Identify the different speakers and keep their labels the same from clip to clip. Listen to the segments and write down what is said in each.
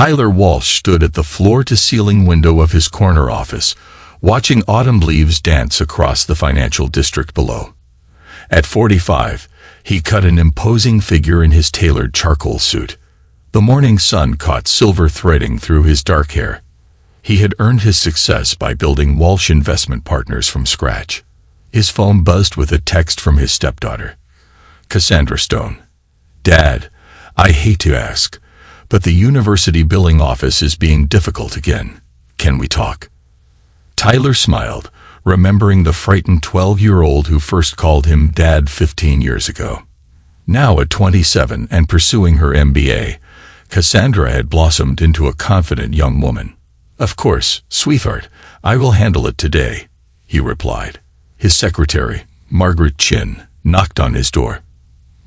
Speaker 1: Tyler Walsh stood at the floor-to-ceiling window of his corner office, watching autumn leaves dance across the financial district below. At 45, he cut an imposing figure in his tailored charcoal suit. The morning sun caught silver threading through his dark hair. He had earned his success by building Walsh Investment Partners from scratch. His phone buzzed with a text from his stepdaughter. Cassandra Stone. Dad, I hate to ask, but the university billing office is being difficult again. Can we talk? Tyler smiled, remembering the frightened 12-year-old who first called him Dad 15 years ago. Now at 27 and pursuing her MBA, Cassandra had blossomed into a confident young woman. Of course, sweetheart, I will handle it today, he replied. His secretary, Margaret Chin, knocked on his door.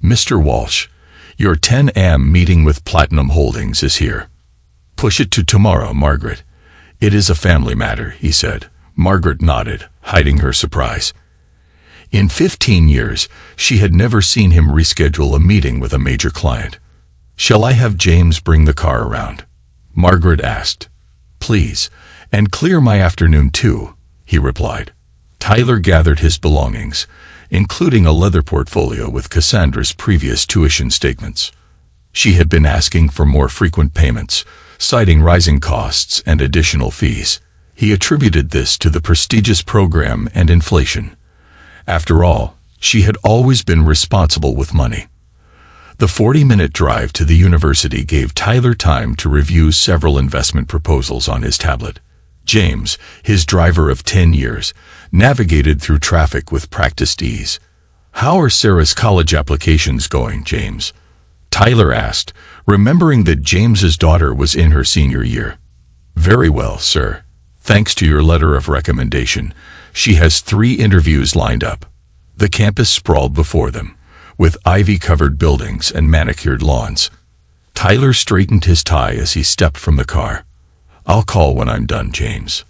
Speaker 1: Mr. Walsh, your 10 a.m. meeting with Platinum Holdings is here. Push it to tomorrow, Margaret. It is a family matter, he said. Margaret nodded, hiding her surprise. In 15 years, she had never seen him reschedule a meeting with a major client. Shall I have James bring the car around? Margaret asked. Please, and clear my afternoon too, he replied. Tyler gathered his belongings, including a leather portfolio with Cassandra's previous tuition statements. She had been asking for more frequent payments, citing rising costs and additional fees. He attributed this to the prestigious program and inflation. After all, she had always been responsible with money. The 40-minute drive to the university gave Tyler time to review several investment proposals on his tablet. James, his driver of 10 years, navigated through traffic with practiced ease. How are Sarah's college applications going, James? Tyler asked, remembering that James's daughter was in her senior year. Very well, sir. Thanks to your letter of recommendation, she has 3 interviews lined up. The campus sprawled before them, with ivy-covered buildings and manicured lawns. Tyler straightened his tie as he stepped from the car. I'll call when I'm done, James.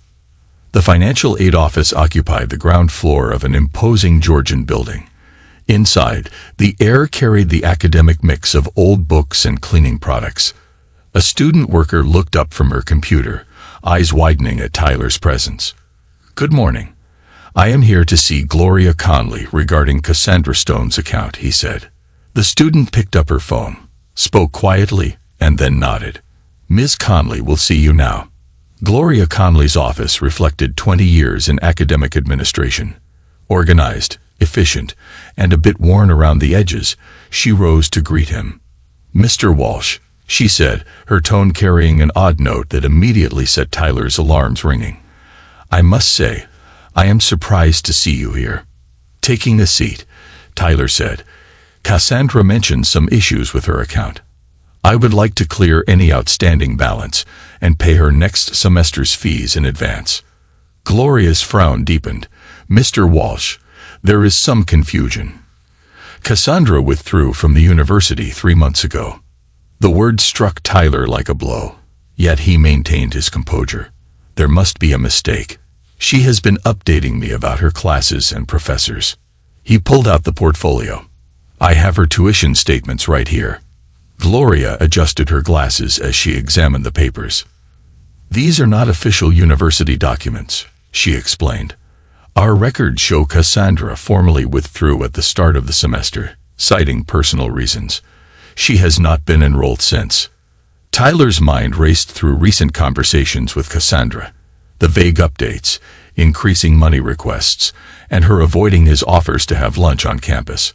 Speaker 1: The financial aid office occupied the ground floor of an imposing Georgian building. Inside, the air carried the academic mix of old books and cleaning products. A student worker looked up from her computer, eyes widening at Tyler's presence. Good morning. I am here to see Gloria Conley regarding Cassandra Stone's account, he said. The student picked up her phone, spoke quietly, and then nodded. Ms. Conley will see you now. Gloria Conley's office reflected 20 years in academic administration. Organized, efficient, and a bit worn around the edges, she rose to greet him. Mr. Walsh, she said, her tone carrying an odd note that immediately set Tyler's alarms ringing. I must say, I am surprised to see you here. Taking a seat, Tyler said, Cassandra mentioned some issues with her account. I would like to clear any outstanding balance and pay her next semester's fees in advance. Gloria's frown deepened. Mr. Walsh, there is some confusion. Cassandra withdrew from the university 3 months ago. The word struck Tyler like a blow, yet he maintained his composure. There must be a mistake. She has been updating me about her classes and professors. He pulled out the portfolio. I have her tuition statements right here. Gloria adjusted her glasses as she examined the papers. These are not official university documents, she explained. Our records show Cassandra formally withdrew at the start of the semester, citing personal reasons. She has not been enrolled since. Tyler's mind raced through recent conversations with Cassandra. The vague updates, increasing money requests, and her avoiding his offers to have lunch on campus.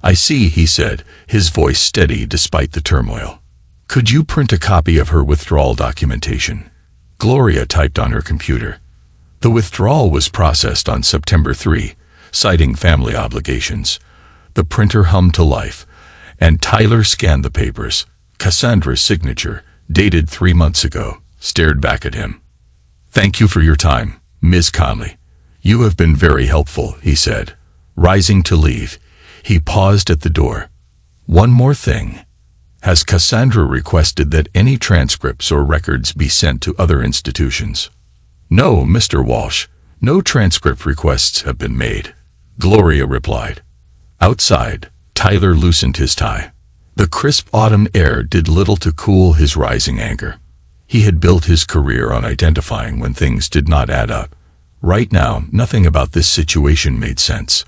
Speaker 1: I see, he said, his voice steady despite the turmoil. Could you print a copy of her withdrawal documentation? Gloria typed on her computer. The withdrawal was processed on September 3, citing family obligations. The printer hummed to life, and Tyler scanned the papers. Cassandra's signature, dated 3 months ago, stared back at him. Thank you for your time, Ms. Conley. You have been very helpful, he said. Rising to leave, he paused at the door. One more thing. Has Cassandra requested that any transcripts or records be sent to other institutions? No, Mr. Walsh. No transcript requests have been made, Gloria replied. Outside, Tyler loosened his tie. The crisp autumn air did little to cool his rising anger. He had built his career on identifying when things did not add up. Right now, nothing about this situation made sense.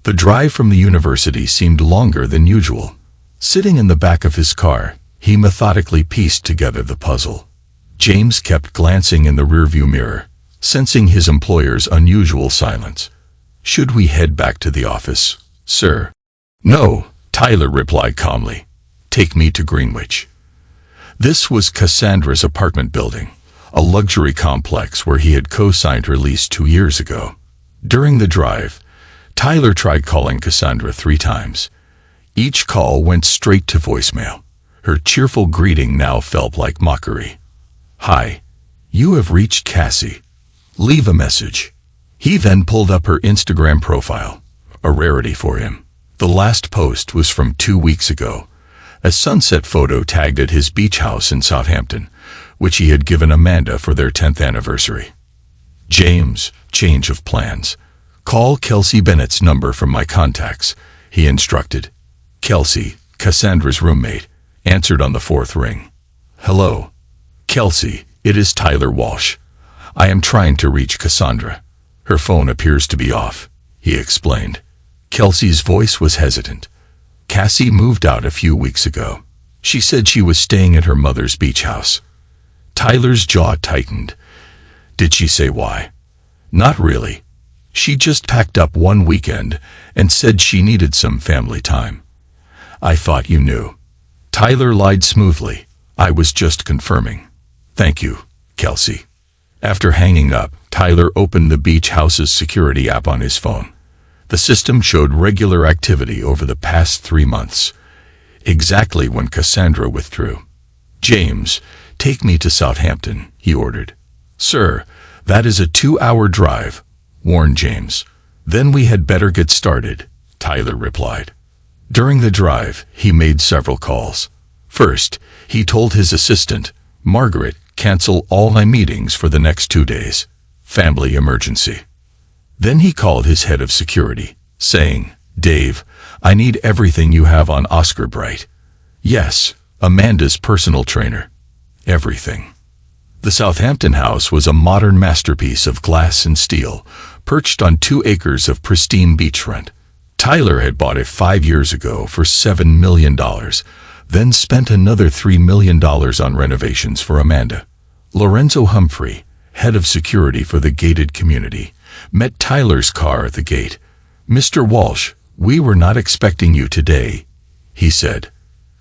Speaker 1: The drive from the university seemed longer than usual. Sitting in the back of his car, he methodically pieced together the puzzle. James kept glancing in the rearview mirror, sensing his employer's unusual silence. "Should we head back to the office, sir?" "No," Tyler replied calmly. "Take me to Greenwich." This was Cassandra's apartment building, a luxury complex where he had co-signed her lease 2 years ago. During the drive, Tyler tried calling Cassandra 3 times. Each call went straight to voicemail. Her cheerful greeting now felt like mockery. "Hi, you have reached Cassie. Leave a message." He then pulled up her Instagram profile, a rarity for him. The last post was from 2 weeks ago, a sunset photo tagged at his beach house in Southampton, which he had given Amanda for their 10th anniversary. "James, change of plans. Call Kelsey Bennett's number from my contacts," he instructed. Kelsey, Cassandra's roommate, answered on the 4th ring. "Hello. Kelsey, it is Tyler Walsh. I am trying to reach Cassandra. Her phone appears to be off," he explained. Kelsey's voice was hesitant. "Cassie moved out a few weeks ago. She said she was staying at her mother's beach house." Tyler's jaw tightened. "Did she say why?" "Not really. She just packed up one weekend and said she needed some family time." "I thought you knew." Tyler lied smoothly. "I was just confirming." "Thank you, Kelsey." After hanging up, Tyler opened the beach house's security app on his phone. The system showed regular activity over the past 3 months, exactly when Cassandra withdrew. "James, take me to Southampton," he ordered. "Sir, that is a 2-hour drive," warned James. "Then we had better get started," Tyler replied. During the drive, he made several calls. First, he told his assistant, Margaret, cancel all my meetings for the next 2 days. Family emergency. Then he called his head of security, saying, "Dave, I need everything you have on Oscar Bright." "Yes, Amanda's personal trainer." "Everything." The Southampton house was a modern masterpiece of glass and steel, perched on 2 acres of pristine beachfront. Tyler had bought it 5 years ago for $7 million, then spent another $3 million on renovations for Amanda. Lorenzo Humphrey, head of security for the gated community, met Tyler's car at the gate. "Mr. Walsh, we were not expecting you today," he said.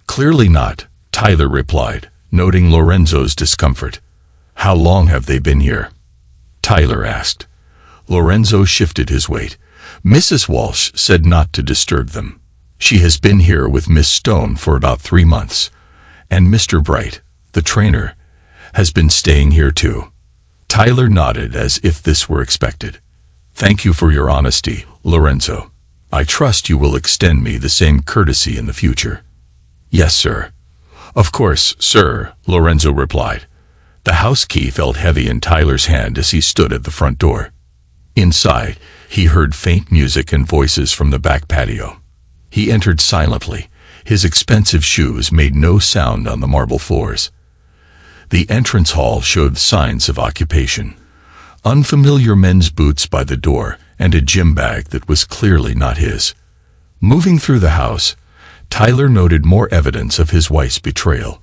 Speaker 1: "Clearly not," Tyler replied, noting Lorenzo's discomfort. "How long have they been here?" Tyler asked. Lorenzo shifted his weight. "Mrs. Walsh said not to disturb them. She has been here with Miss Stone for about 3 months. And Mr. Bright, the trainer, has been staying here too." Tyler nodded as if this were expected. "Thank you for your honesty, Lorenzo. I trust you will extend me the same courtesy in the future." "Yes, sir." "Of course, sir," Lorenzo replied. The house key felt heavy in Tyler's hand as he stood at the front door. Inside, he heard faint music and voices from the back patio. He entered silently. His expensive shoes made no sound on the marble floors. The entrance hall showed signs of occupation. Unfamiliar men's boots by the door and a gym bag that was clearly not his. Moving through the house, Tyler noted more evidence of his wife's betrayal.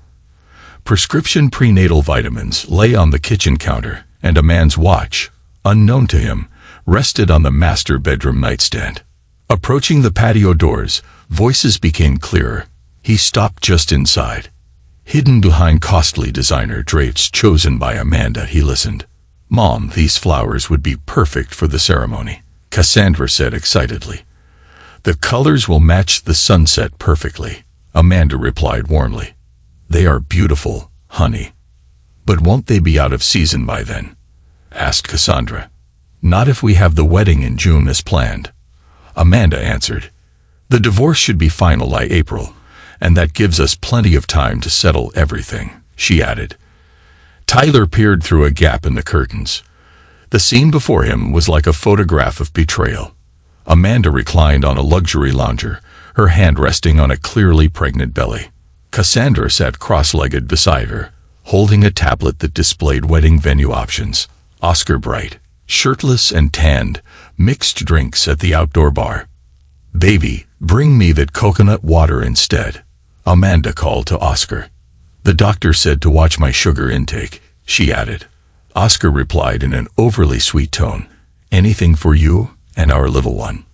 Speaker 1: Prescription prenatal vitamins lay on the kitchen counter, and a man's watch, unknown to him, rested on the master bedroom nightstand. Approaching the patio doors, voices became clearer. He stopped just inside. Hidden behind costly designer drapes chosen by Amanda, he listened. "Mom, these flowers would be perfect for the ceremony," Cassandra said excitedly. "The colors will match the sunset perfectly," Amanda replied warmly. "They are beautiful, honey." "But won't they be out of season by then?" asked Cassandra. "Not if we have the wedding in June as planned," Amanda answered. "The divorce should be final by April, and that gives us plenty of time to settle everything," she added. Tyler peered through a gap in the curtains. The scene before him was like a photograph of betrayal. Amanda reclined on a luxury lounger, her hand resting on a clearly pregnant belly. Cassandra sat cross-legged beside her, holding a tablet that displayed wedding venue options. Oscar bright, shirtless and tanned, mixed drinks at the outdoor bar. "Baby, bring me that coconut water instead," Amanda called to Oscar. "The doctor said to watch my sugar intake," she added. Oscar replied in an overly sweet tone, "Anything for you and our little one."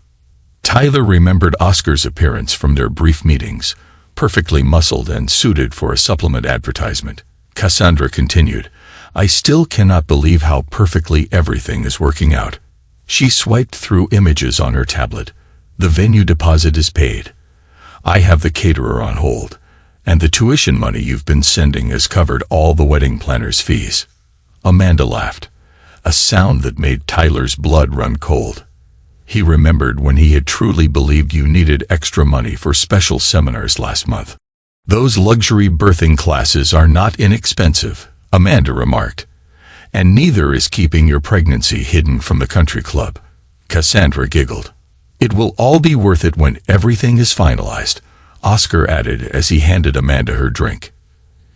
Speaker 1: Tyler remembered Oscar's appearance from their brief meetings, perfectly muscled and suited for a supplement advertisement. Cassandra continued, "I still cannot believe how perfectly everything is working out." She swiped through images on her tablet. "The venue deposit is paid. I have the caterer on hold, and the tuition money you've been sending has covered all the wedding planner's fees." Amanda laughed, a sound that made Tyler's blood run cold. He remembered when he had truly believed you needed extra money for special seminars last month. "Those luxury birthing classes are not inexpensive," Amanda remarked. "And neither is keeping your pregnancy hidden from the country club." Cassandra giggled. "It will all be worth it when everything is finalized," Oscar added as he handed Amanda her drink.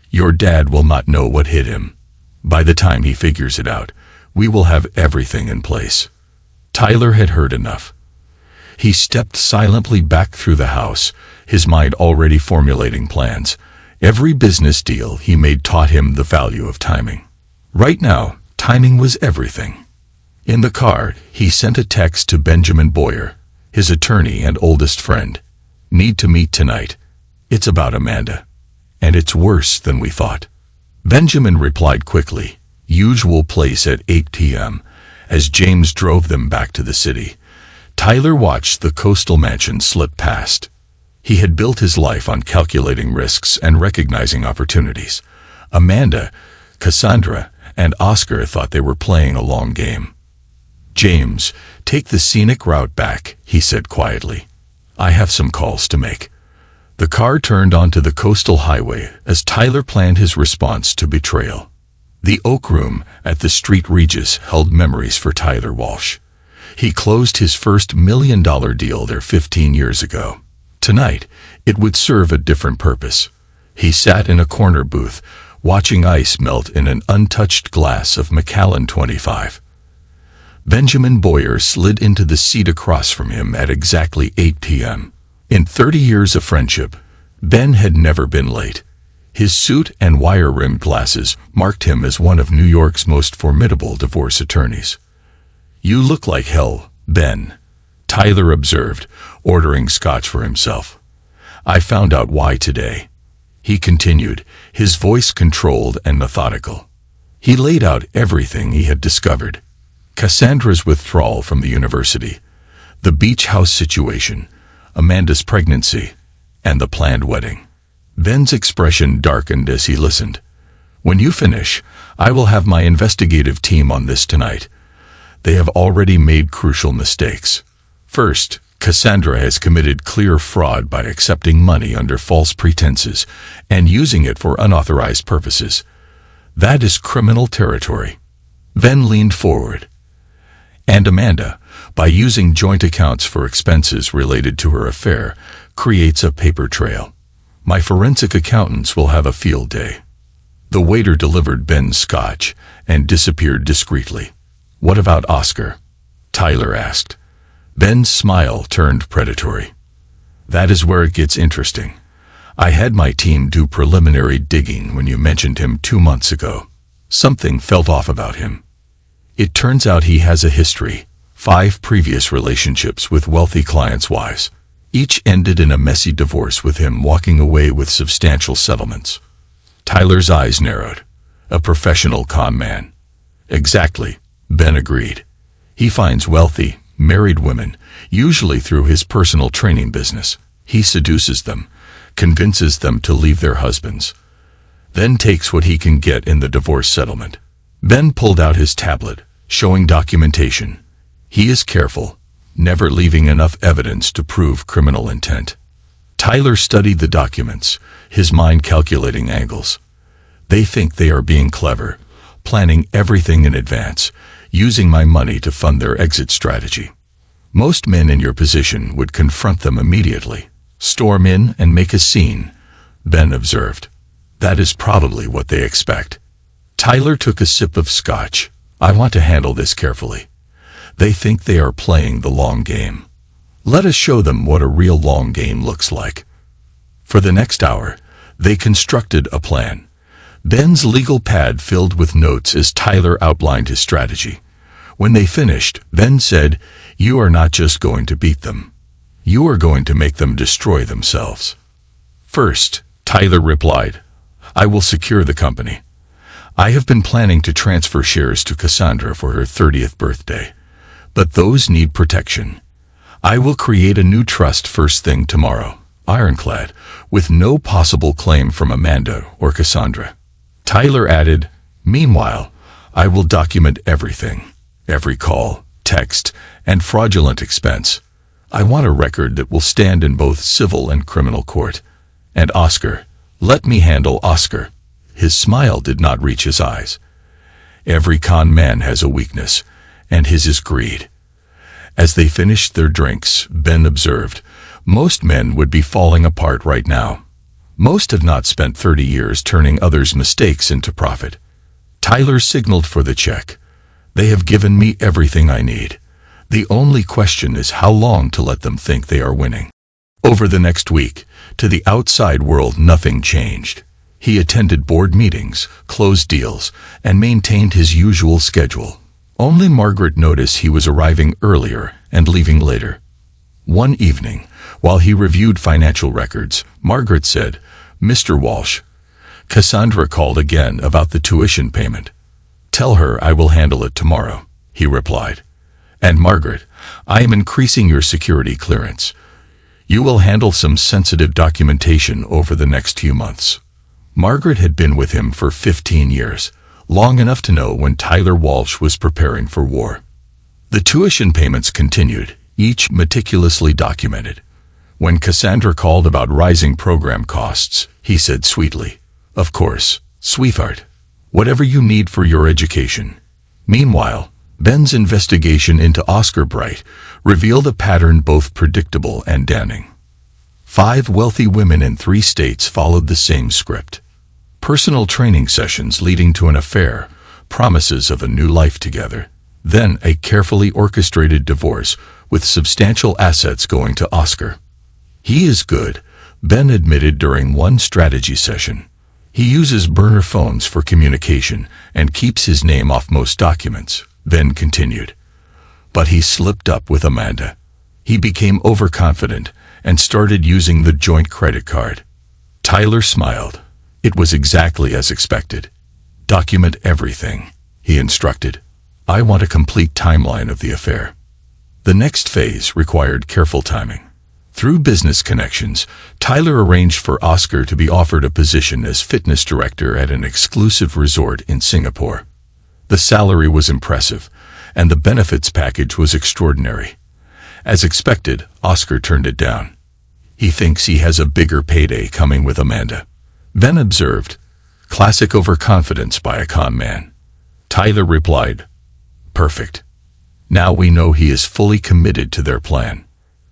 Speaker 1: "Your dad will not know what hit him. By the time he figures it out, we will have everything in place." Tyler had heard enough. He stepped silently back through the house, his mind already formulating plans. Every business deal he made taught him the value of timing. Right now, timing was everything. In the car, he sent a text to Benjamin Boyer, his attorney and oldest friend. "Need to meet tonight. It's about Amanda. And it's worse than we thought." Benjamin replied quickly, "Usual place at 8 p.m., as James drove them back to the city. Tyler watched the coastal mansion slip past. He had built his life on calculating risks and recognizing opportunities. Amanda, Cassandra, and Oscar thought they were playing a long game. "James, take the scenic route back," he said quietly. "I have some calls to make." The car turned onto the coastal highway as Tyler planned his response to betrayal. The Oak Room at the Street Regis held memories for Tyler Walsh. He closed his first $1 million deal there 15 years ago. Tonight, it would serve a different purpose. He sat in a corner booth, watching ice melt in an untouched glass of Macallan 25. Benjamin Boyer slid into the seat across from him at exactly 8 p.m. In 30 years of friendship, Ben had never been late. His suit and wire-rimmed glasses marked him as one of New York's most formidable divorce attorneys. "You look like hell, Ben," Tyler observed, ordering scotch for himself. "I found out why today," he continued, his voice controlled and methodical. He laid out everything he had discovered. Cassandra's withdrawal from the university, the beach house situation, Amanda's pregnancy, and the planned wedding. Ben's expression darkened as he listened. "When you finish, I will have my investigative team on this tonight. They have already made crucial mistakes. First, Cassandra has committed clear fraud by accepting money under false pretenses and using it for unauthorized purposes. That is criminal territory." Ben leaned forward. "And Amanda, by using joint accounts for expenses related to her affair, creates a paper trail. My forensic accountants will have a field day." The waiter delivered Ben's scotch and disappeared discreetly. "What about Oscar?" Tyler asked. Ben's smile turned predatory. "That is where it gets interesting. I had my team do preliminary digging when you mentioned him 2 months ago. Something felt off about him. It turns out he has a history, 5 previous relationships with wealthy clients' wives. Each ended in a messy divorce with him walking away with substantial settlements." Tyler's eyes narrowed. "A professional con man." "Exactly," Ben agreed. "He finds wealthy, married women, usually through his personal training business. He seduces them, convinces them to leave their husbands, then takes what he can get in the divorce settlement." Ben pulled out his tablet, showing documentation. He is careful, never leaving enough evidence to prove criminal intent. Tyler studied the documents, his mind calculating angles. They think they are being clever, planning everything in advance, using my money to fund their exit strategy. Most men in your position would confront them immediately, storm in and make a scene, Ben observed. That is probably what they expect. Tyler took a sip of scotch. I want to handle this carefully. They think they are playing the long game. Let us show them what a real long game looks like. For the next hour, they constructed a plan. Ben's legal pad filled with notes as Tyler outlined his strategy. When they finished, Ben said, "You are not just going to beat them. You are going to make them destroy themselves." "First," Tyler replied, "I will secure the company. I have been planning to transfer shares to Cassandra for her 30th birthday. But those need protection. I will create a new trust first thing tomorrow, ironclad, with no possible claim from Amanda or Cassandra." Tyler added, "Meanwhile, I will document everything, every call, text, and fraudulent expense. I want a record that will stand in both civil and criminal court. And Oscar, let me handle Oscar." His smile did not reach his eyes. Every con man has a weakness, and his is greed. As they finished their drinks, Ben observed, most men would be falling apart right now. Most have not spent 30 years turning others' mistakes into profit. Tyler signaled for the check. "They have given me everything I need. The only question is how long to let them think they are winning." Over the next week, to the outside world nothing changed. He attended board meetings, closed deals, and maintained his usual schedule. Only Margaret noticed he was arriving earlier and leaving later. One evening, while he reviewed financial records, Margaret said, "Mr. Walsh, Cassandra called again about the tuition payment." "Tell her I will handle it tomorrow," he replied. "And Margaret, I am increasing your security clearance. You will handle some sensitive documentation over the next few months." Margaret had been with him for 15 years, long enough to know when Tyler Walsh was preparing for war. The tuition payments continued, each meticulously documented. When Cassandra called about rising program costs, he said sweetly, "Of course, sweetheart. Whatever you need for your education." Meanwhile, Ben's investigation into Oscar Bright revealed a pattern both predictable and damning. 5 wealthy women in 3 states followed the same script. Personal training sessions leading to an affair, promises of a new life together, then a carefully orchestrated divorce with substantial assets going to Oscar. "He is good," Ben admitted during one strategy session. "He uses burner phones for communication and keeps his name off most documents," Ben continued. "But he slipped up with Amanda. He became overconfident and started using the joint credit card." Tyler smiled. It was exactly as expected. "Document everything," he instructed. "I want a complete timeline of the affair." The next phase required careful timing. Through business connections, Tyler arranged for Oscar to be offered a position as fitness director at an exclusive resort in Singapore. The salary was impressive, and the benefits package was extraordinary. As expected, Oscar turned it down. He thinks he has a bigger payday coming with Amanda. Ben observed, "Classic overconfidence by a con man." Tyler replied, "Perfect. Now we know he is fully committed to their plan."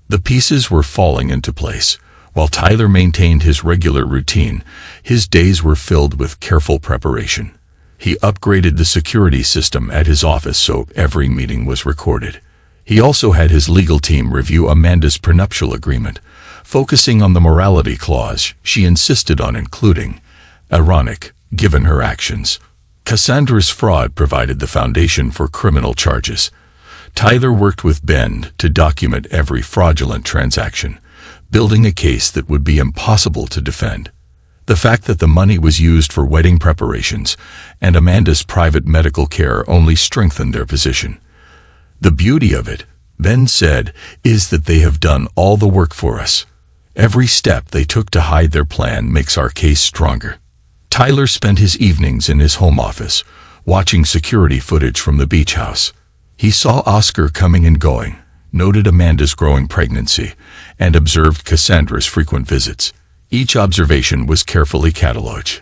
Speaker 1: The pieces were falling into place. While Tyler maintained his regular routine, his days were filled with careful preparation. He upgraded the security system at his office so every meeting was recorded. He also had his legal team review Amanda's prenuptial agreement, focusing on the morality clause she insisted on including, ironic, given her actions. Cassandra's fraud provided the foundation for criminal charges. Tyler worked with Ben to document every fraudulent transaction, building a case that would be impossible to defend. The fact that the money was used for wedding preparations and Amanda's private medical care only strengthened their position. "The beauty of it," Ben said, "is that they have done all the work for us. Every step they took to hide their plan makes our case stronger." Tyler spent his evenings in his home office, watching security footage from the beach house. He saw Oscar coming and going, noted Amanda's growing pregnancy, and observed Cassandra's frequent visits. Each observation was carefully catalogued.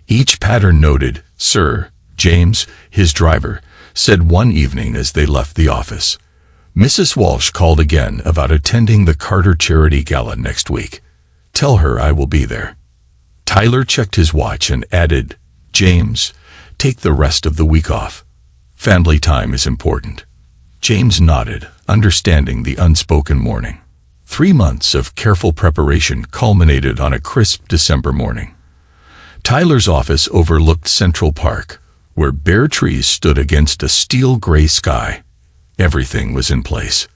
Speaker 1: Each pattern noted, "Sir, James, his driver, said one evening as they left the office. Mrs. Walsh called again about attending the Carter Charity Gala next week. Tell her I will be there." Tyler checked his watch and added, "James, take the rest of the week off. Family time is important." James nodded, understanding the unspoken warning. 3 months of careful preparation culminated on a crisp December morning. Tyler's office overlooked Central Park, where bare trees stood against a steel-gray sky. Everything was in place.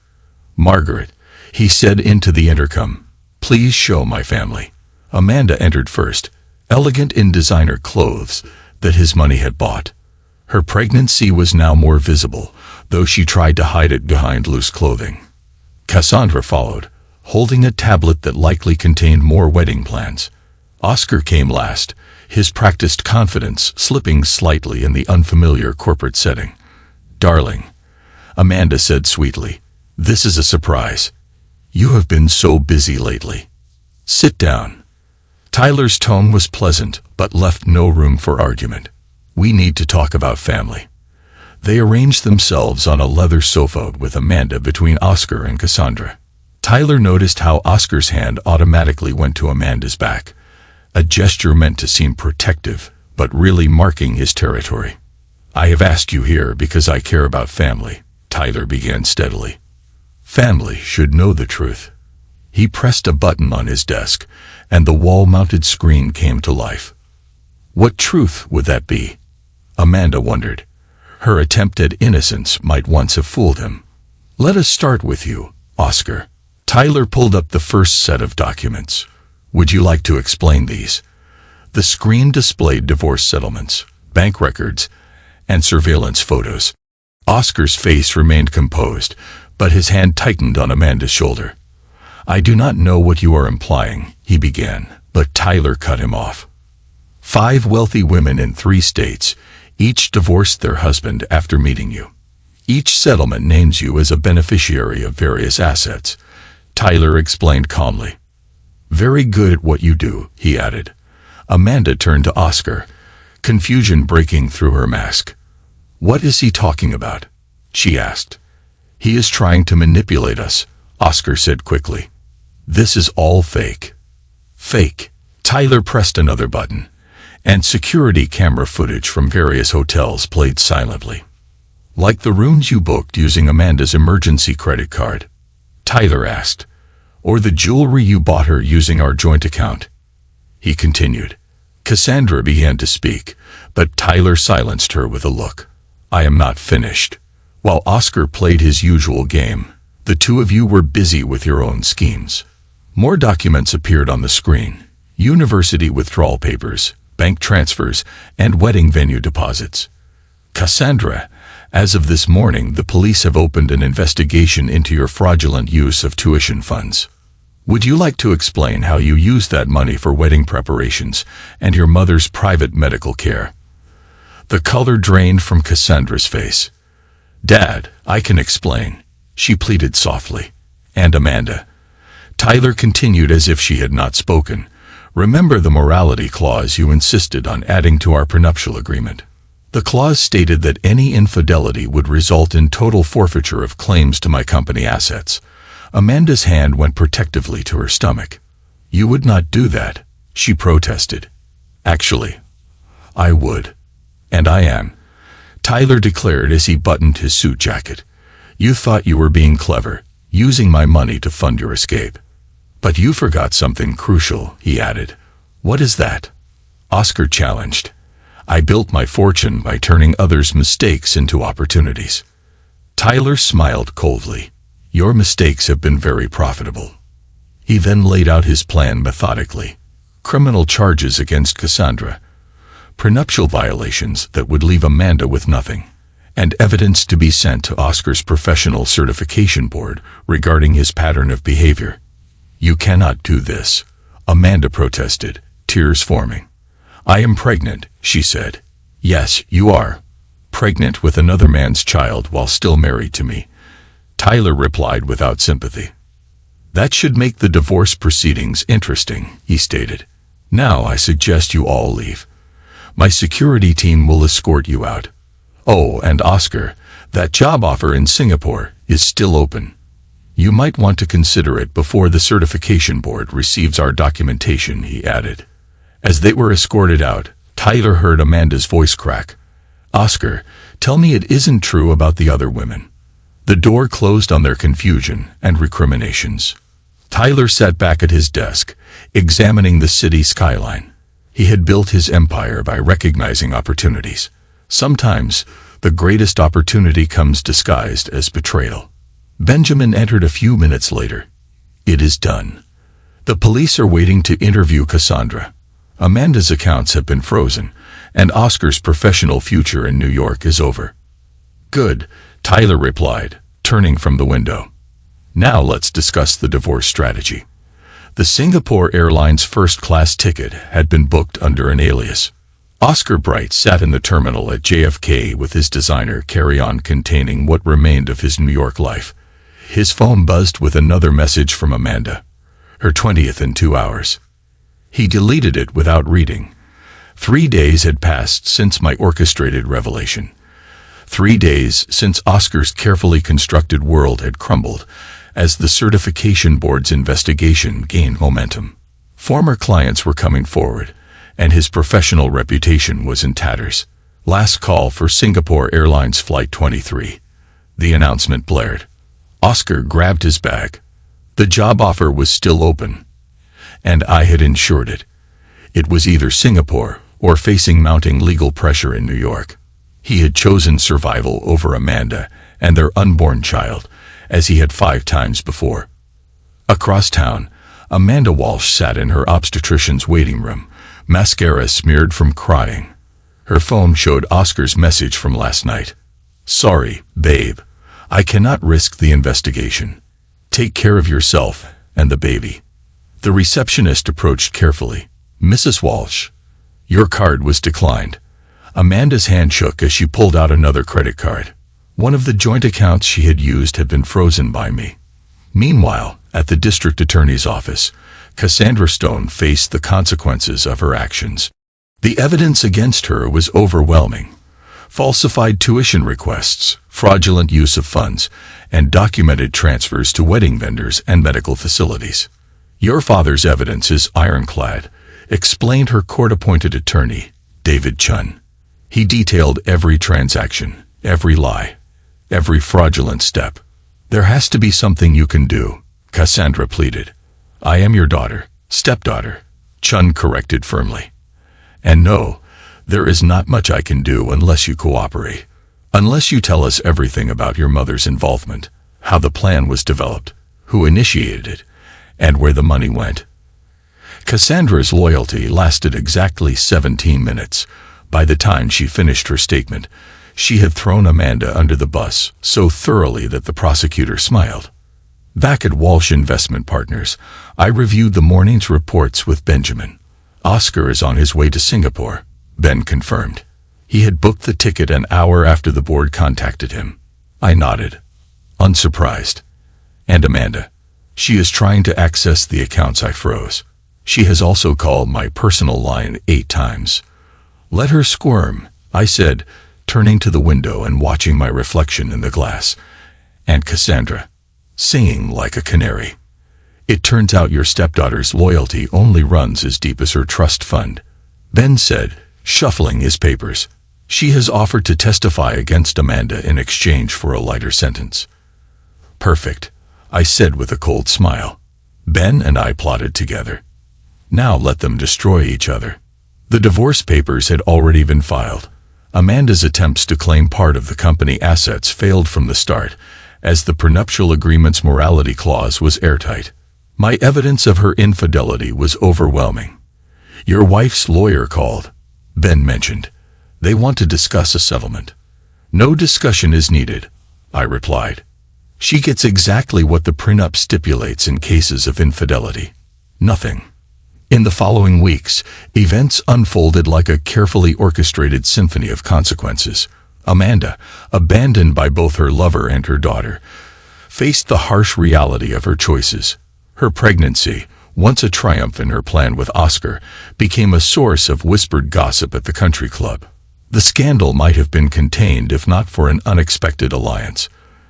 Speaker 1: "Margaret," he said into the intercom, "please show my family." Amanda entered first, elegant in designer clothes that his money had bought. Her pregnancy was now more visible, though she tried to hide it behind loose clothing. Cassandra followed, holding a tablet that likely contained more wedding plans. Oscar came last, his practiced confidence slipping slightly in the unfamiliar corporate setting. "Darling," Amanda said sweetly, "this is a surprise. You have been so busy lately. Sit down." Tyler's tone was pleasant, but left no room for argument. "We need to talk about family." They arranged themselves on a leather sofa with Amanda between Oscar and Cassandra. Tyler noticed how Oscar's hand automatically went to Amanda's back, a gesture meant to seem protective, but really marking his territory. "I have asked you here because I care about family," Tyler began steadily. "Family should know the truth." He pressed a button on his desk, and the wall-mounted screen came to life. What truth would that be? Amanda wondered. Her attempt at innocence might once have fooled him. "Let us start with you, Oscar." Tyler pulled up the first set of documents. "Would you like to explain these?" The screen displayed divorce settlements, bank records, and surveillance photos. Oscar's face remained composed, but his hand tightened on Amanda's shoulder. "I do not know what you are implying," he began, but Tyler cut him off. 5 wealthy women in 3 states, each divorced their husband after meeting you. Each settlement names you as a beneficiary of various assets, Tyler explained calmly. "Very good at what you do," he added. Amanda turned to Oscar, confusion breaking through her mask. "What is he talking about?" she asked. "He is trying to manipulate us," Oscar said quickly. "This is all fake." Fake. Tyler pressed another button, and security camera footage from various hotels played silently. "Like the rooms you booked using Amanda's emergency credit card?" Tyler asked. "Or the jewelry you bought her using our joint account?" He continued. Cassandra began to speak, but Tyler silenced her with a look. "I am not finished." While Oscar played his usual game, the two of you were busy with your own schemes. More documents appeared on the screen. University withdrawal papers, bank transfers, and wedding venue deposits. "Cassandra, as of this morning, the police have opened an investigation into your fraudulent use of tuition funds. Would you like to explain how you used that money for wedding preparations and your mother's private medical care?" The color drained from Cassandra's face. "Dad, I can explain," she pleaded softly. "And Amanda." Tyler continued as if she had not spoken. "Remember the morality clause you insisted on adding to our prenuptial agreement. The clause stated that any infidelity would result in total forfeiture of claims to my company assets." Amanda's hand went protectively to her stomach. "You would not do that," she protested. "Actually, I would. And I am," Tyler declared as he buttoned his suit jacket. "You thought you were being clever, using my money to fund your escape. But you forgot something crucial," he added. "What is that?" Oscar challenged. "I built my fortune by turning others' mistakes into opportunities." Tyler smiled coldly. "Your mistakes have been very profitable." He then laid out his plan methodically. Criminal charges against Cassandra, prenuptial violations that would leave Amanda with nothing, and evidence to be sent to Oscar's professional certification board regarding his pattern of behavior. "You cannot do this," Amanda protested, tears forming. "I am pregnant," she said. "Yes, you are. Pregnant with another man's child while still married to me," Tyler replied without sympathy. "That should make the divorce proceedings interesting," he stated. "Now I suggest you all leave. My security team will escort you out. Oh, and Oscar, that job offer in Singapore is still open. You might want to consider it before the certification board receives our documentation," he added. As they were escorted out, Tyler heard Amanda's voice crack. "Oscar, tell me it isn't true about the other women." The door closed on their confusion and recriminations. Tyler sat back at his desk, examining the city skyline. He had built his empire by recognizing opportunities. Sometimes, the greatest opportunity comes disguised as betrayal. Benjamin entered a few minutes later. "It is done. The police are waiting to interview Cassandra. Amanda's accounts have been frozen, and Oscar's professional future in New York is over." "Good," Tyler replied, turning from the window. "Now let's discuss the divorce strategy." The Singapore Airlines first-class ticket had been booked under an alias. Oscar Bright sat in the terminal at JFK with his designer carry-on containing what remained of his New York life. His phone buzzed with another message from Amanda. Her 20th in 2 hours. He deleted it without reading. 3 days had passed since my orchestrated revelation. 3 days since Oscar's carefully constructed world had crumbled as the certification board's investigation gained momentum. Former clients were coming forward, and his professional reputation was in tatters. Last call for Singapore Airlines Flight 23. The announcement blared. Oscar grabbed his bag. The job offer was still open, and I had insured it. It was either Singapore or facing mounting legal pressure in New York. He had chosen survival over Amanda and their unborn child, as he had 5 times before. Across town, Amanda Walsh sat in her obstetrician's waiting room, mascara smeared from crying. Her phone showed Oscar's message from last night. "Sorry, babe. I cannot risk the investigation. Take care of yourself and the baby." The receptionist approached carefully. "Mrs. Walsh, your card was declined." Amanda's hand shook as she pulled out another credit card. One of the joint accounts she had used had been frozen by me. Meanwhile, at the district attorney's office, Cassandra Stone faced the consequences of her actions. The evidence against her was overwhelming. Falsified tuition requests, fraudulent use of funds, and documented transfers to wedding vendors and medical facilities. "Your father's evidence is ironclad," explained her court-appointed attorney, David Chun. He detailed every transaction, every lie, every fraudulent step. "There has to be something you can do," Cassandra pleaded. "I am your daughter, stepdaughter," Chun corrected firmly. "And no, there is not much I can do unless you cooperate. Unless you tell us everything about your mother's involvement, how the plan was developed, who initiated it, and where the money went." Cassandra's loyalty lasted exactly 17 minutes. By the time she finished her statement, she had thrown Amanda under the bus so thoroughly that the prosecutor smiled. Back at Walsh Investment Partners, I reviewed the morning's reports with Benjamin. "Oscar is on his way to Singapore," Ben confirmed. He had booked the ticket an hour after the board contacted him. I nodded, unsurprised. "And Amanda? She is trying to access the accounts I froze. She has also called my personal line 8 times. "Let her squirm," I said, turning to the window and watching my reflection in the glass. And Cassandra, singing like a canary. "It turns out your stepdaughter's loyalty only runs as deep as her trust fund," Ben said, shuffling his papers. "She has offered to testify against Amanda in exchange for a lighter sentence." "Perfect," I said with a cold smile. Ben and I plotted together. Now let them destroy each other. The divorce papers had already been filed. Amanda's attempts to claim part of the company assets failed from the start, as the prenuptial agreement's morality clause was airtight. My evidence of her infidelity was overwhelming. "Your wife's lawyer called," Ben mentioned. "They want to discuss a settlement." "No discussion is needed," I replied. "She gets exactly what the prenup stipulates in cases of infidelity. Nothing." In the following weeks, events unfolded like a carefully orchestrated symphony of consequences. Amanda, abandoned by both her lover and her daughter, faced the harsh reality of her choices. Her pregnancy, once a triumph in her plan with Oscar, became a source of whispered gossip at the country club. The scandal might have been contained if not for an unexpected alliance.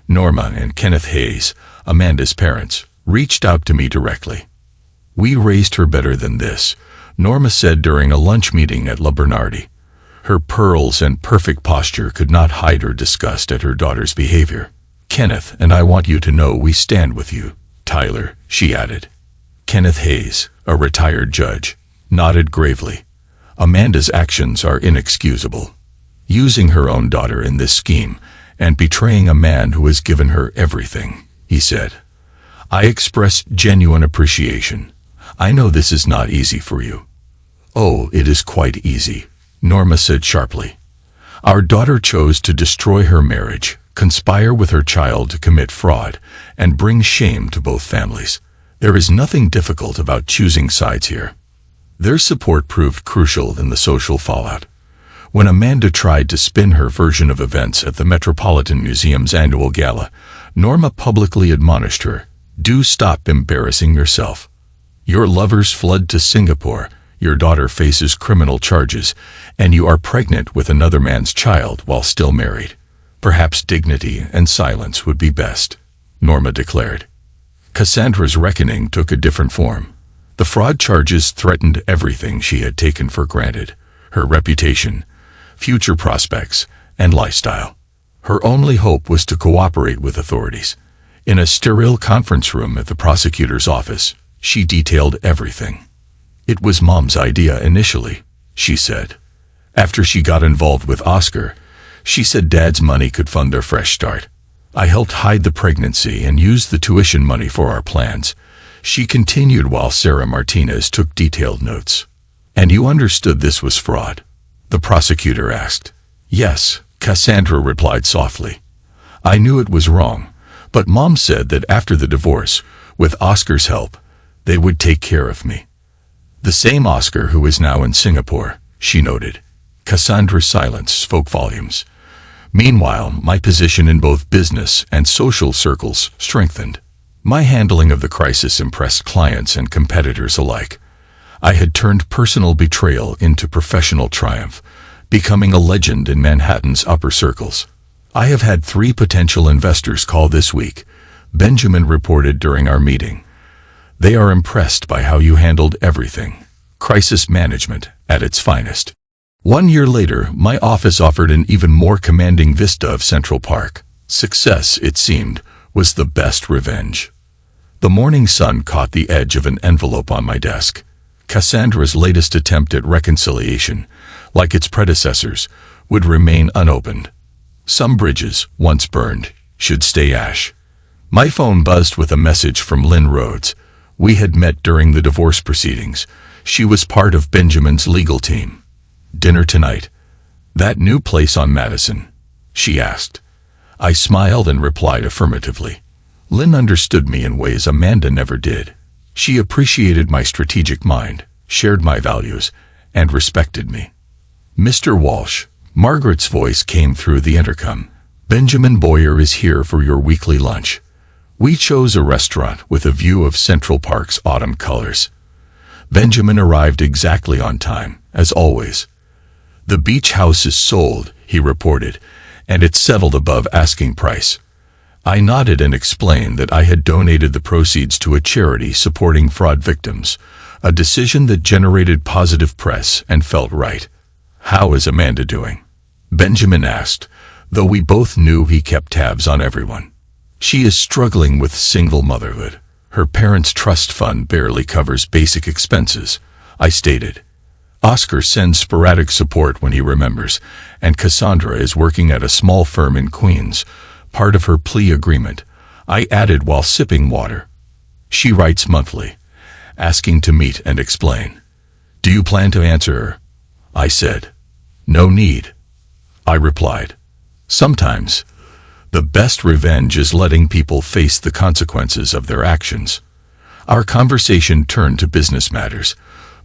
Speaker 1: Norma and Kenneth Hayes, Amanda's parents, reached out to me directly. "We raised her better than this," Norma said during a lunch meeting at La Bernardi. Her pearls and perfect posture could not hide her disgust at her daughter's behavior. "Kenneth and I want you to know we stand with you, Tyler," she added. Kenneth Hayes, a retired judge, nodded gravely. "Amanda's actions are inexcusable. Using her own daughter in this scheme and betraying a man who has given her everything," he said. "I express genuine appreciation. I know this is not easy for you." "Oh, it is quite easy," Norma said sharply. "Our daughter chose to destroy her marriage, conspire with her child to commit fraud, and bring shame to both families. There is nothing difficult about choosing sides here." Their support proved crucial in the social fallout. When Amanda tried to spin her version of events at the Metropolitan Museum's annual gala, Norma publicly admonished her, "Do stop embarrassing yourself. Your lovers fled to Singapore, your daughter faces criminal charges, and you are pregnant with another man's child while still married. Perhaps dignity and silence would be best," Norma declared. Cassandra's reckoning took a different form. The fraud charges threatened everything she had taken for granted: her reputation, future prospects, and lifestyle. Her only hope was to cooperate with authorities. In a sterile conference room at the prosecutor's office, she detailed everything. "It was Mom's idea initially," she said. "After she got involved with Oscar, she said Dad's money could fund their fresh start. I helped hide the pregnancy and used the tuition money for our plans," she continued while Sarah Martinez took detailed notes. "And you understood this was fraud?" the prosecutor asked. "Yes," Cassandra replied softly. "I knew it was wrong, but Mom said that after the divorce, with Oscar's help, they would take care of me." "The same Oscar who is now in Singapore," she noted. Cassandra's silence spoke volumes. "Meanwhile, my position in both business and social circles strengthened. My handling of the crisis impressed clients and competitors alike. I had turned personal betrayal into professional triumph, becoming a legend in Manhattan's upper circles. I have had 3 potential investors call this week," Benjamin reported during our meeting. "They are impressed by how you handled everything. Crisis management at its finest." 1 year later, my office offered an even more commanding vista of Central Park. Success, it seemed, was the best revenge. The morning sun caught the edge of an envelope on my desk. Cassandra's latest attempt at reconciliation, like its predecessors, would remain unopened. Some bridges, once burned, should stay ash. My phone buzzed with a message from Lynn Rhodes. We had met during the divorce proceedings. She was part of Benjamin's legal team. "Dinner tonight? That new place on Madison?" she asked. I smiled and replied affirmatively. Lynn understood me in ways Amanda never did. She appreciated my strategic mind, shared my values, and respected me. "Mr. Walsh," Margaret's voice came through the intercom. "Benjamin Boyer is here for your weekly lunch." We chose a restaurant with a view of Central Park's autumn colors. Benjamin arrived exactly on time, as always. "The beach house is sold," he reported, "and it's settled above asking price." I nodded and explained that I had donated the proceeds to a charity supporting fraud victims, a decision that generated positive press and felt right. "How is Amanda doing?" Benjamin asked, though we both knew he kept tabs on everyone. "She is struggling with single motherhood. Her parents' trust fund barely covers basic expenses," I stated. "Oscar sends sporadic support when he remembers, and Cassandra is working at a small firm in Queens, part of her plea agreement," I added while sipping water. "She writes monthly, asking to meet and explain." "Do you plan to answer her?" I said. "No need," I replied. Sometimes, the best revenge is letting people face the consequences of their actions. Our conversation turned to business matters,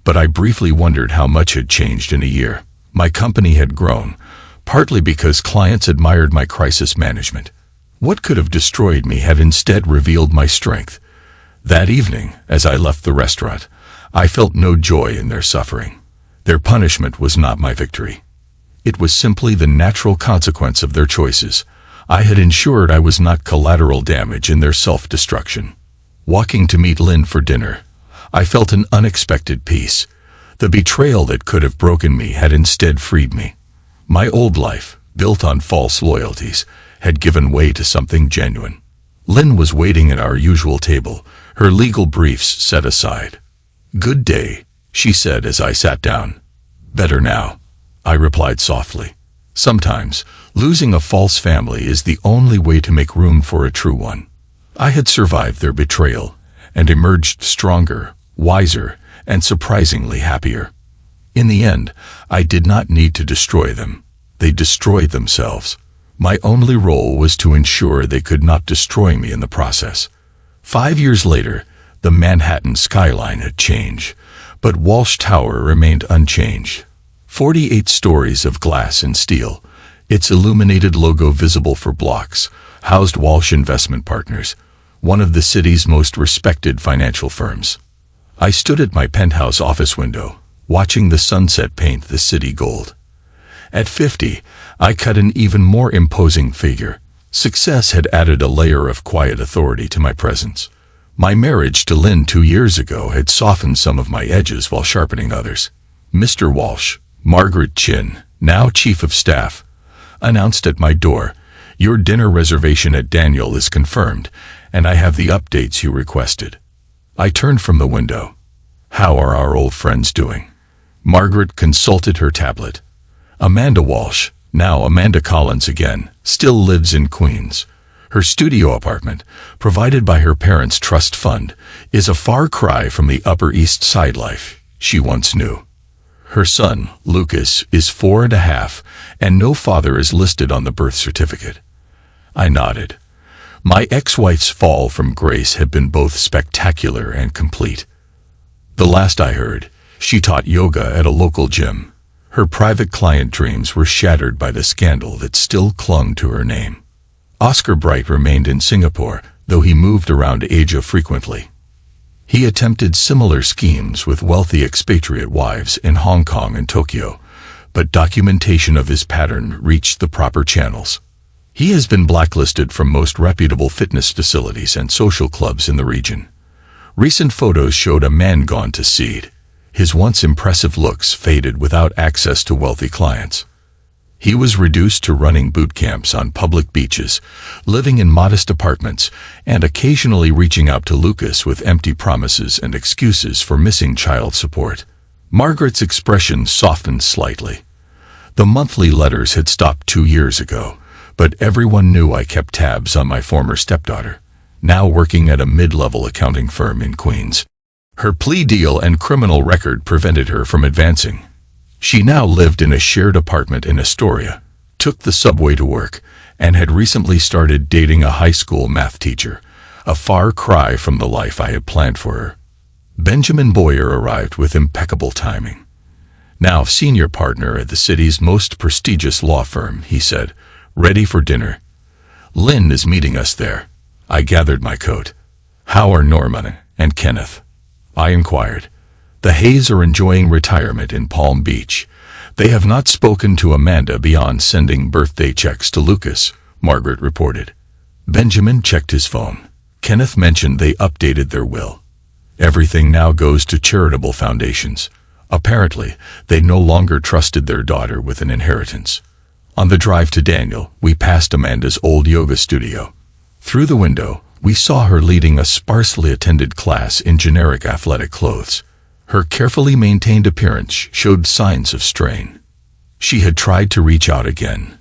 Speaker 1: but I briefly wondered how much had changed in a year. My company had grown, partly because clients admired my crisis management. What could have destroyed me had instead revealed my strength. That evening, as I left the restaurant, I felt no joy in their suffering. Their punishment was not my victory. It was simply the natural consequence of their choices. I had ensured I was not collateral damage in their self-destruction. Walking to meet Lynn for dinner, I felt an unexpected peace. The betrayal that could have broken me had instead freed me. My old life, built on false loyalties, had given way to something genuine. Lynn was waiting at our usual table, her legal briefs set aside. "Good day," she said as I sat down. "Better now," I replied softly. Sometimes, losing a false family is the only way to make room for a true one. I had survived their betrayal and emerged stronger, wiser, and surprisingly happier. In the end, I did not need to destroy them. They destroyed themselves. My only role was to ensure they could not destroy me in the process. 5 years later, the Manhattan skyline had changed, but Walsh Tower remained unchanged. 48 stories of glass and steel, its illuminated logo visible for blocks, housed Walsh Investment Partners, one of the city's most respected financial firms. I stood at my penthouse office window, watching the sunset paint the city gold. At 50, I cut an even more imposing figure. Success had added a layer of quiet authority to my presence. My marriage to Lynn 2 years ago had softened some of my edges while sharpening others. "Mr. Walsh," Margaret Chin, now Chief of Staff, announced at my door, "Your dinner reservation at Daniel is confirmed, and I have the updates you requested." I turned from the window. "How are our old friends doing?" Margaret consulted her tablet. Amanda Walsh, now Amanda Collins again, still lives in Queens. Her studio apartment, provided by her parents' trust fund, is a far cry from the Upper East Side life she once knew. Her son, Lucas, is 4.5, and no father is listed on the birth certificate. I nodded. My ex-wife's fall from grace had been both spectacular and complete. The last I heard, she taught yoga at a local gym. Her private client dreams were shattered by the scandal that still clung to her name. Oscar Bright remained in Singapore, though he moved around Asia frequently. He attempted similar schemes with wealthy expatriate wives in Hong Kong and Tokyo, but documentation of his pattern reached the proper channels. He has been blacklisted from most reputable fitness facilities and social clubs in the region. Recent photos showed a man gone to seed. His once impressive looks faded without access to wealthy clients. He was reduced to running boot camps on public beaches, living in modest apartments, and occasionally reaching out to Lucas with empty promises and excuses for missing child support. Margaret's expression softened slightly. The monthly letters had stopped 2 years ago, but everyone knew I kept tabs on my former stepdaughter, now working at a mid-level accounting firm in Queens. Her plea deal and criminal record prevented her from advancing. She now lived in a shared apartment in Astoria, took the subway to work, and had recently started dating a high school math teacher, a far cry from the life I had planned for her. Benjamin Boyer arrived with impeccable timing. "Now senior partner at the city's most prestigious law firm," he said, "ready for dinner. Lynn is meeting us there." I gathered my coat. "How are Norman and Kenneth?" I inquired. "The Hayes are enjoying retirement in Palm Beach. They have not spoken to Amanda beyond sending birthday checks to Lucas," Margaret reported. Benjamin checked his phone. Kenneth mentioned they updated their will. Everything now goes to charitable foundations. Apparently, they no longer trusted their daughter with an inheritance. On the drive to Daniel, we passed Amanda's old yoga studio. Through the window, we saw her leading a sparsely attended class in generic athletic clothes. Her carefully maintained appearance showed signs of strain. She had tried to reach out again.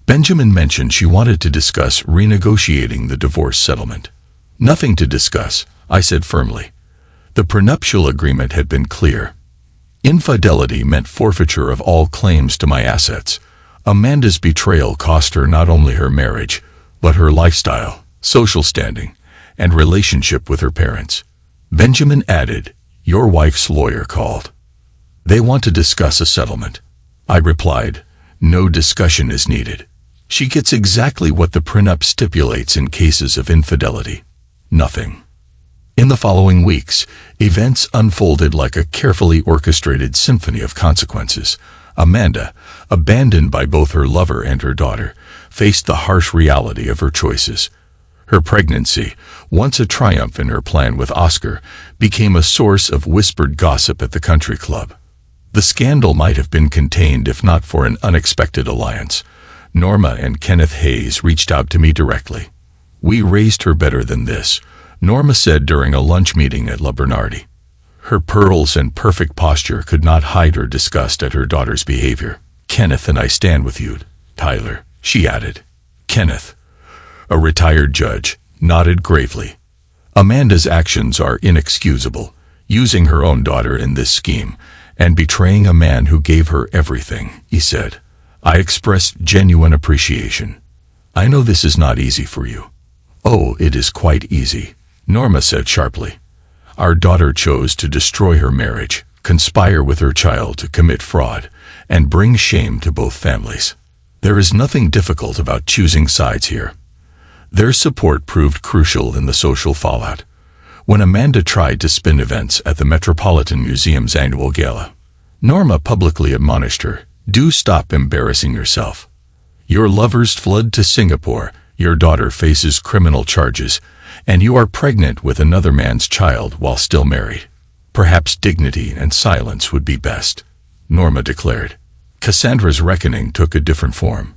Speaker 1: Benjamin mentioned she wanted to discuss renegotiating the divorce settlement. "Nothing to discuss," I said firmly. The prenuptial agreement had been clear. Infidelity meant forfeiture of all claims to my assets. Amanda's betrayal cost her not only her marriage, but her lifestyle, social standing, and relationship with her parents. Benjamin added, "Your wife's lawyer called. They want to discuss a settlement." I replied, "No discussion is needed. She gets exactly what the prenup stipulates in cases of infidelity. Nothing." In the following weeks, events unfolded like a carefully orchestrated symphony of consequences. Amanda, abandoned by both her lover and her daughter, faced the harsh reality of her choices. Her pregnancy, once a triumph in her plan with Oscar, became a source of whispered gossip at the country club. The scandal might have been contained if not for an unexpected alliance. Norma and Kenneth Hayes reached out to me directly. "We raised her better than this," Norma said during a lunch meeting at La Bernardi. Her pearls and perfect posture could not hide her disgust at her daughter's behavior. "Kenneth and I stand with you, Tyler," she added. Kenneth, a retired judge, nodded gravely. "Amanda's actions are inexcusable, using her own daughter in this scheme, and betraying a man who gave her everything," he said. "I expressed genuine appreciation. I know this is not easy for you." "Oh, it is quite easy," Norma said sharply. "Our daughter chose to destroy her marriage, conspire with her child to commit fraud, and bring shame to both families. There is nothing difficult about choosing sides here." Their support proved crucial in the social fallout. When Amanda tried to spin events at the Metropolitan Museum's annual gala, Norma publicly admonished her, "Do stop embarrassing yourself. Your lovers fled to Singapore, your daughter faces criminal charges, and you are pregnant with another man's child while still married. Perhaps dignity and silence would be best," Norma declared. Cassandra's reckoning took a different form.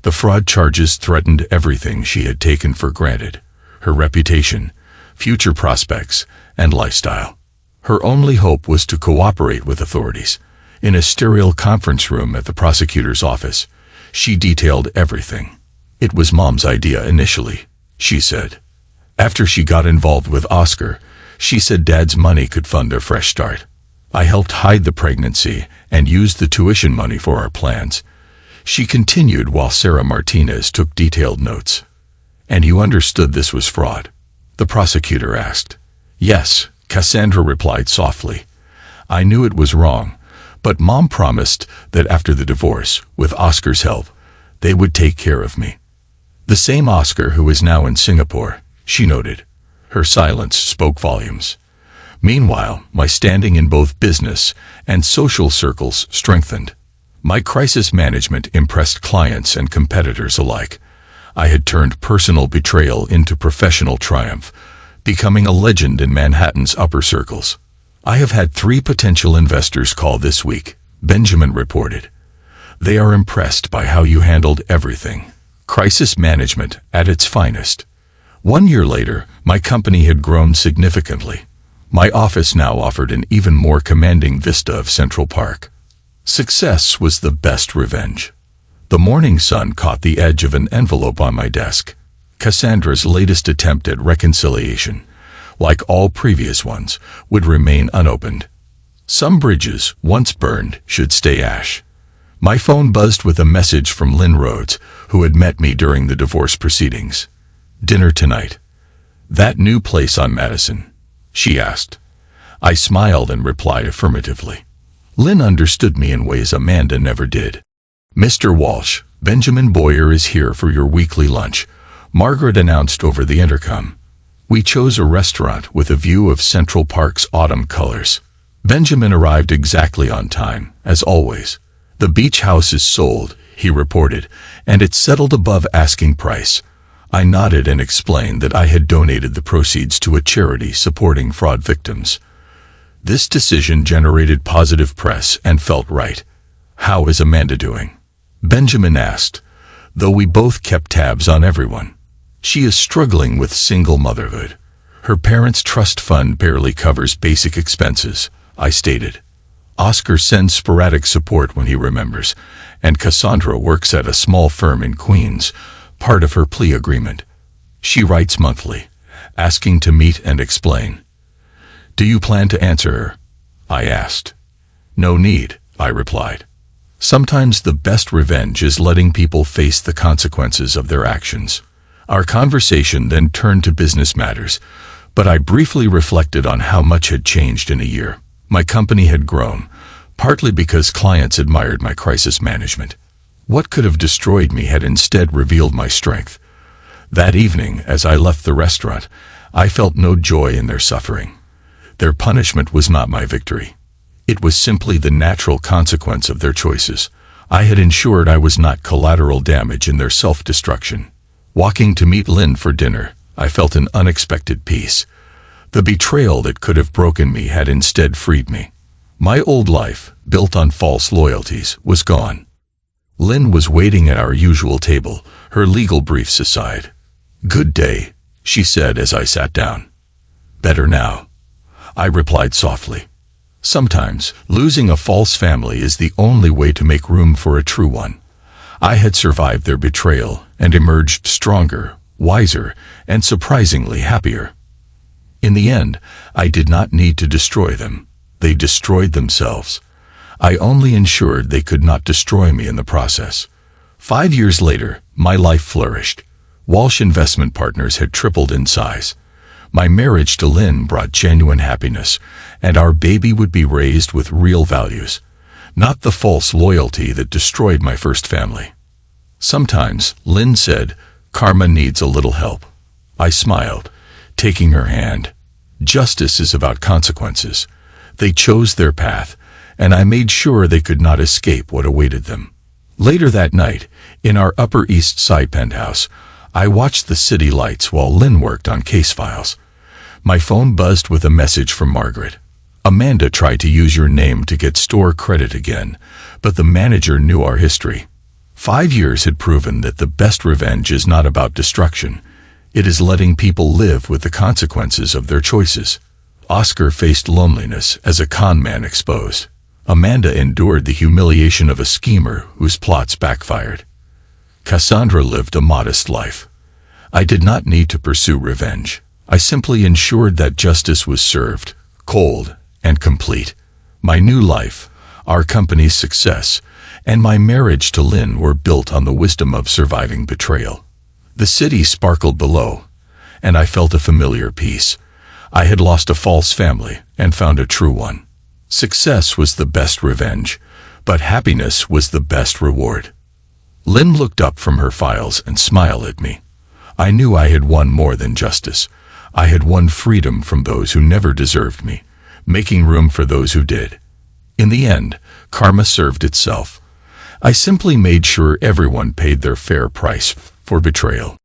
Speaker 1: The fraud charges threatened everything she had taken for granted: her reputation, future prospects, and lifestyle. Her only hope was to cooperate with authorities. In a sterile conference room at the prosecutor's office, she detailed everything. "It was Mom's idea initially," she said. "After she got involved with Oscar, she said Dad's money could fund a fresh start. I helped hide the pregnancy and used the tuition money for our plans." She continued while Sarah Martinez took detailed notes. "And you understood this was fraud?" the prosecutor asked. "Yes," Cassandra replied softly. "I knew it was wrong, but Mom promised that after the divorce, with Oscar's help, they would take care of me." "The same Oscar who is now in Singapore," she noted. Her silence spoke volumes. "Meanwhile, my standing in both business and social circles strengthened. My crisis management impressed clients and competitors alike. I had turned personal betrayal into professional triumph, becoming a legend in Manhattan's upper circles. I have had 3 potential investors call this week," Benjamin reported. "They are impressed by how you handled everything. Crisis management at its finest." 1 year later, my company had grown significantly. My office now offered an even more commanding vista of Central Park. Success was the best revenge. The morning sun caught the edge of an envelope on my desk. Cassandra's latest attempt at reconciliation, like all previous ones, would remain unopened. Some bridges, once burned, should stay ash. My phone buzzed with a message from Lynn Rhodes, who had met me during the divorce proceedings. "Dinner tonight. That new place on Madison?" she asked. I smiled and replied affirmatively. Lynn understood me in ways Amanda never did. "Mr. Walsh, Benjamin Boyer is here for your weekly lunch," Margaret announced over the intercom. We chose a restaurant with a view of Central Park's autumn colors. Benjamin arrived exactly on time, as always. "The beach house is sold," he reported, "and it's settled above asking price." I nodded and explained that I had donated the proceeds to a charity supporting fraud victims. This decision generated positive press and felt right. "How is Amanda doing?" Benjamin asked, though we both kept tabs on everyone. "She is struggling with single motherhood. Her parents' trust fund barely covers basic expenses," I stated. "Oscar sends sporadic support when he remembers, and Cassandra works at a small firm in Queens, part of her plea agreement. She writes monthly, asking to meet and explain." "Do you plan to answer her?" I asked. "No need," I replied. Sometimes the best revenge is letting people face the consequences of their actions. Our conversation then turned to business matters, but I briefly reflected on how much had changed in a year. My company had grown, partly because clients admired my crisis management. What could have destroyed me had instead revealed my strength. That evening, as I left the restaurant, I felt no joy in their suffering. Their punishment was not my victory. It was simply the natural consequence of their choices. I had ensured I was not collateral damage in their self-destruction. Walking to meet Lynn for dinner, I felt an unexpected peace. The betrayal that could have broken me had instead freed me. My old life, built on false loyalties, was gone. Lynn was waiting at our usual table, her legal briefs aside. "Good day," she said as I sat down. "Better now," I replied softly. Sometimes, losing a false family is the only way to make room for a true one. I had survived their betrayal and emerged stronger, wiser, and surprisingly happier. In the end, I did not need to destroy them. They destroyed themselves. I only ensured they could not destroy me in the process. 5 years later, my life flourished. Walsh Investment Partners had tripled in size. My marriage to Lynn brought genuine happiness, and our baby would be raised with real values, not the false loyalty that destroyed my first family. Sometimes, Lynn said, "Karma needs a little help." I smiled, taking her hand. Justice is about consequences. They chose their path, and I made sure they could not escape what awaited them. Later that night, in our Upper East Side penthouse, I watched the city lights while Lynn worked on case files. My phone buzzed with a message from Margaret. "Amanda tried to use your name to get store credit again, but the manager knew our history." 5 years had proven that the best revenge is not about destruction. It is letting people live with the consequences of their choices. Oscar faced loneliness as a con man exposed. Amanda endured the humiliation of a schemer whose plots backfired. Cassandra lived a modest life. I did not need to pursue revenge. I simply ensured that justice was served, cold and complete. My new life, our company's success, and my marriage to Lynn were built on the wisdom of surviving betrayal. The city sparkled below, and I felt a familiar peace. I had lost a false family and found a true one. Success was the best revenge, but happiness was the best reward. Lynn looked up from her files and smiled at me. I knew I had won more than justice. I had won freedom from those who never deserved me, making room for those who did. In the end, karma served itself. I simply made sure everyone paid their fair price for betrayal.